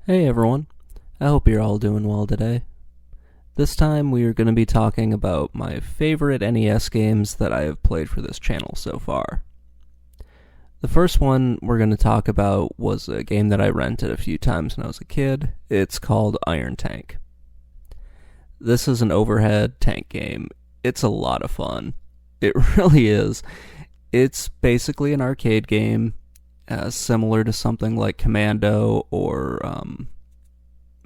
Hey everyone, I hope you're all doing well today. This time we are going to be talking about my favorite NES games that I have played for this channel so far. The first one we're going to talk about was a game that I rented a few times when I was a kid. It's called Iron Tank. This is an overhead tank game. It's a lot of fun. It really is. It's basically an arcade game, similar to something like Commando or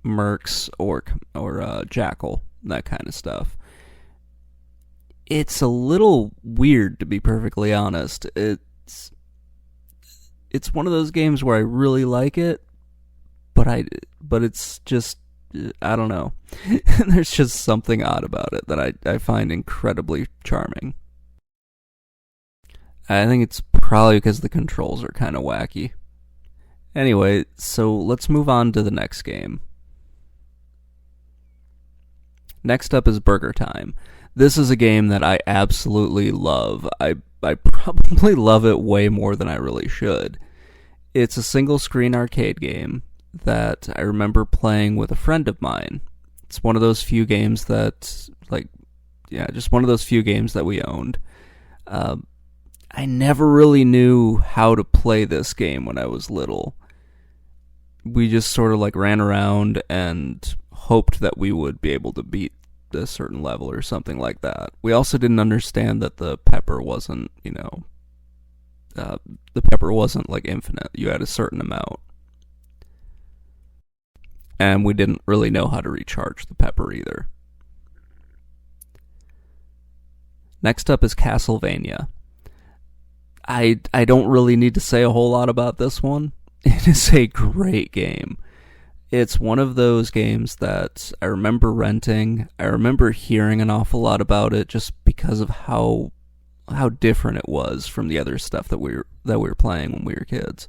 Mercs or Jackal, that kind of stuff. It's a little weird, to be perfectly honest. It's one of those games where I really like it, but it's just, I don't know. There's just something odd about it that I find incredibly charming. I think it's probably because the controls are kind of wacky. Anyway, so let's move on to the next game. Next up is Burger Time. This is a game that I absolutely love. I probably love it way more than I really should. It's a single-screen arcade game that I remember playing with a friend of mine. It's one of those few games that, just one of those few games that we owned. I never really knew how to play this game when I was little. We just sort of ran around and hoped that we would be able to beat a certain level or something like that. We also didn't understand that the pepper wasn't, the pepper wasn't infinite. You had a certain amount. And we didn't really know how to recharge the pepper either. Next up is Castlevania. I don't really need to say a whole lot about this one. It is a great game. It's one of those games that I remember renting. I remember hearing an awful lot about it just because of how different it was from the other stuff that we were playing when we were kids.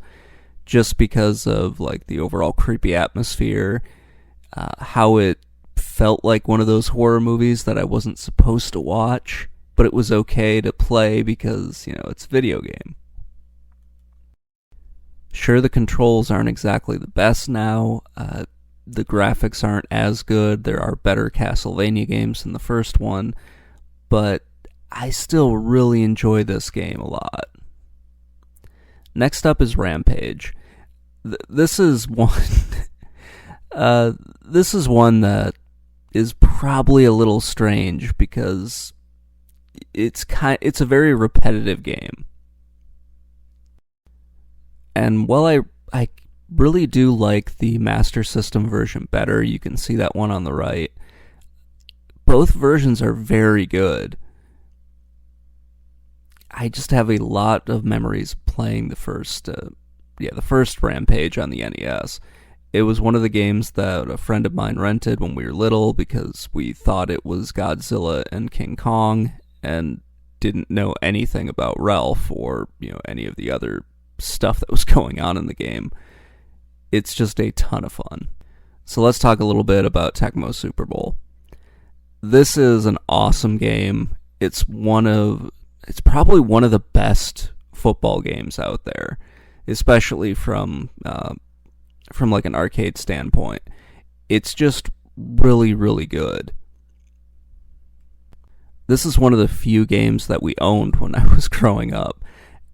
Just because of the overall creepy atmosphere, how it felt like one of those horror movies that I wasn't supposed to watch, but it was okay to play because, it's a video game. Sure, the controls aren't exactly the best now. The graphics aren't as good. There are better Castlevania games than the first one, but I still really enjoy this game a lot. Next up is Rampage. This is one. This is one that is probably a little strange because it's a very repetitive game. And while I really do like the Master System version better, you can see that one on the right, both versions are very good. I just have a lot of memories playing the first Rampage on the NES. It was one of the games that a friend of mine rented when we were little because we thought it was Godzilla and King Kong and didn't know anything about Ralph or, any of the other stuff that was going on in the game. It's just a ton of fun. So let's talk a little bit about Tecmo Super Bowl. This is an awesome game. It's probably one of the best football games out there, especially from an arcade standpoint. It's just really, really good. This is one of the few games that we owned when I was growing up,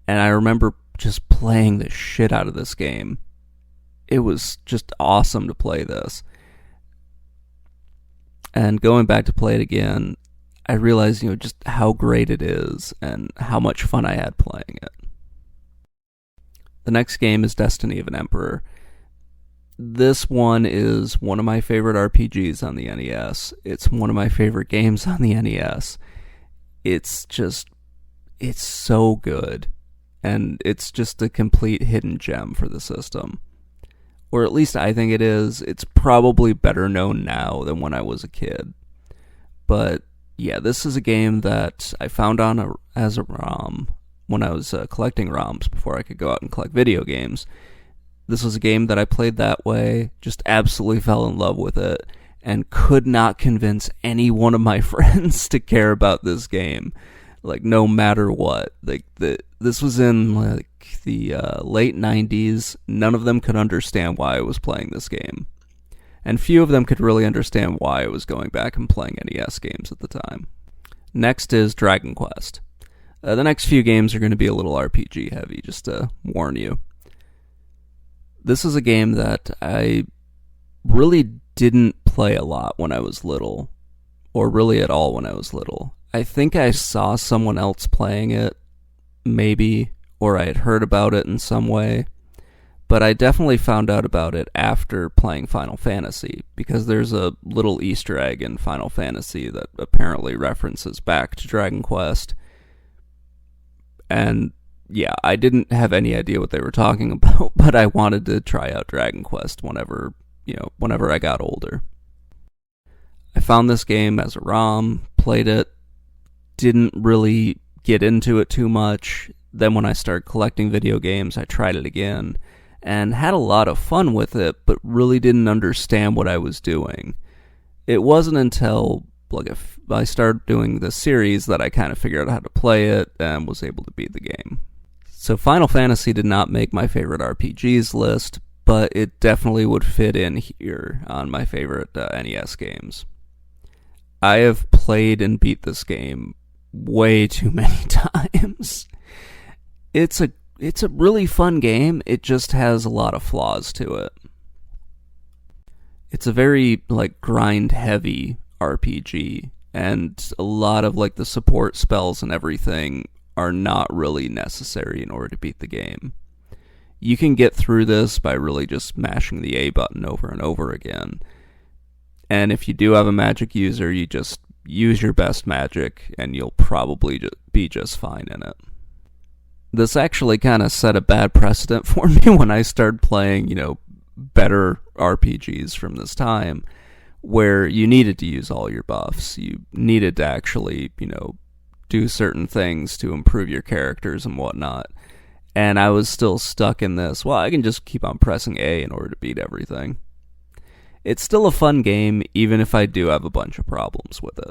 and I remember just playing the shit out of this game. It was just awesome to play this. And going back to play it again, I realized, just how great it is and how much fun I had playing it. The next game is Destiny of an Emperor. This one is one of my favorite RPGs on the NES. It's one of my favorite games on the NES. It's so good. And it's just a complete hidden gem for the system. Or at least I think it is. It's probably better known now than when I was a kid. But yeah, this is a game that I found as a ROM when I was collecting ROMs before I could go out and collect video games. This was a game that I played that way, just absolutely fell in love with it, and could not convince any one of my friends to care about this game. No matter what. This was in the late 90s, none of them could understand why I was playing this game. And few of them could really understand why I was going back and playing NES games at the time. Next is Dragon Quest. The next few games are going to be a little RPG heavy, just to warn you. This is a game that I really didn't play a lot when I was little, or really at all when I was little. I think I saw someone else playing it, maybe, or I had heard about it in some way, but I definitely found out about it after playing Final Fantasy, because there's a little Easter egg in Final Fantasy that apparently references back to Dragon Quest. And yeah, I didn't have any idea what they were talking about, but I wanted to try out Dragon Quest whenever I got older. I found this game as a ROM, played it, didn't really get into it too much. Then when I started collecting video games, I tried it again, and had a lot of fun with it, but really didn't understand what I was doing. It wasn't until if I started doing the series that I kind of figured out how to play it and was able to beat the game. So Final Fantasy did not make my favorite RPGs list, but it definitely would fit in here on my favorite NES games. I have played and beat this game way too many times. It's a really fun game, it just has a lot of flaws to it. It's a very grind heavy RPG, and a lot of the support spells and everything are not really necessary in order to beat the game. You can get through this by really just mashing the A button over and over again. And if you do have a magic user, you just use your best magic and you'll probably be just fine in it. This actually kind of set a bad precedent for me when I started playing, better RPGs from this time, where you needed to use all your buffs. You needed to actually, do certain things to improve your characters and whatnot. And I was still stuck in this, I can just keep on pressing A in order to beat everything. It's still a fun game, even if I do have a bunch of problems with it.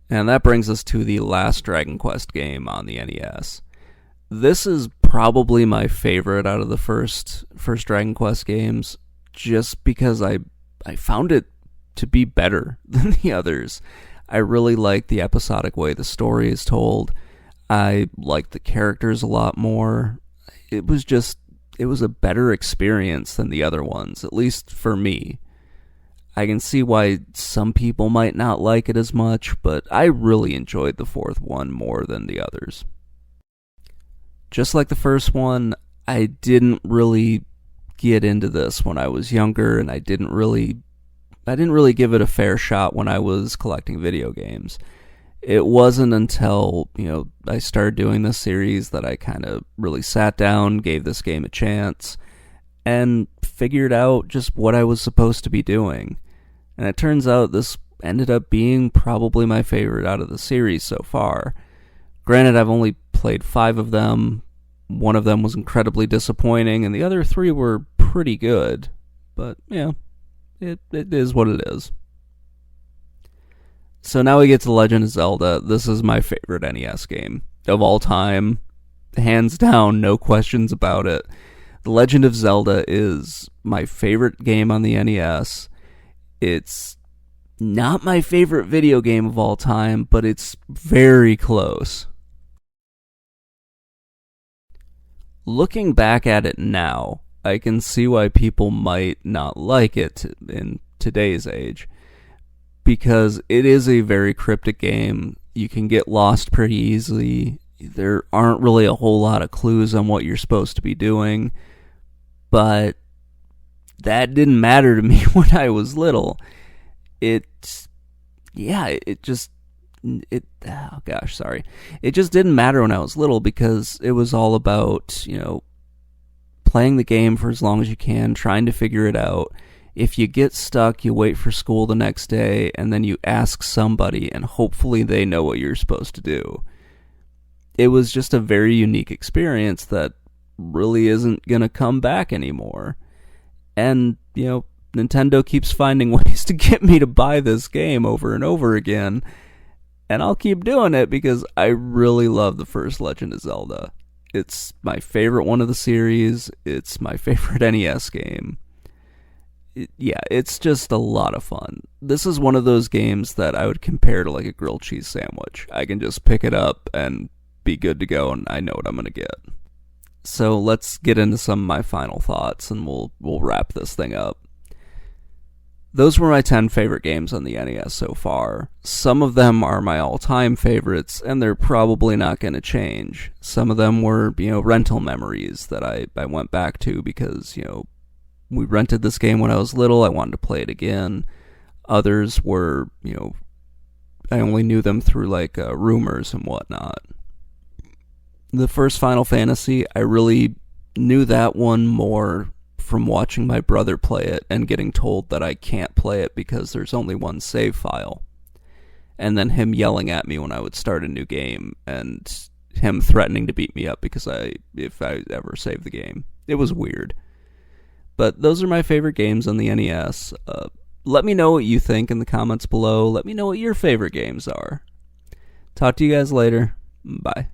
And that brings us to the last Dragon Quest game on the NES. This is probably my favorite out of the first Dragon Quest games, just because I found it to be better than the others. I really like the episodic way the story is told. I liked the characters a lot more. It was a better experience than the other ones, at least for me. I can see why some people might not like it as much, but I really enjoyed the fourth one more than the others. Just like the first one, I didn't really get into this when I was younger, and I didn't really give it a fair shot when I was collecting video games. It wasn't until, I started doing this series that I kind of really sat down, gave this game a chance, and figured out just what I was supposed to be doing. And it turns out this ended up being probably my favorite out of the series so far. Granted, I've only played 5 of them. One of them was incredibly disappointing, and the other 3 were pretty good. But, it is what it is. So now we get to Legend of Zelda. This is my favorite NES game of all time. Hands down, no questions about it. The Legend of Zelda is my favorite game on the NES. It's not my favorite video game of all time, but it's very close. Looking back at it now, I can see why people might not like it in today's age, because it is a very cryptic game. You can get lost pretty easily. There aren't really a whole lot of clues on what you're supposed to be doing, but that didn't matter to me when I was little. It just didn't matter when I was little, because it was all about, playing the game for as long as you can, trying to figure it out. If you get stuck, you wait for school the next day, and then you ask somebody, and hopefully they know what you're supposed to do. It was just a very unique experience that really isn't going to come back anymore. And, Nintendo keeps finding ways to get me to buy this game over and over again, and I'll keep doing it because I really love the first Legend of Zelda. It's my favorite one of the series. It's my favorite NES game. Yeah, it's just a lot of fun. This is one of those games that I would compare to like a grilled cheese sandwich. I can just pick it up and be good to go, and I know what I'm going to get. So let's get into some of my final thoughts, and we'll wrap this thing up. Those were my 10 favorite games on the NES so far. Some of them are my all-time favorites, and they're probably not going to change. Some of them were, rental memories that I went back to because, we rented this game when I was little. I wanted to play it again. Others were, I only knew them through like rumors and whatnot. The first Final Fantasy, I really knew that one more from watching my brother play it and getting told that I can't play it because there's only one save file. And then him yelling at me when I would start a new game and him threatening to beat me up because if I ever save the game. It was weird. But those are my favorite games on the NES. Let me know what you think in the comments below. Let me know what your favorite games are. Talk to you guys later. Bye.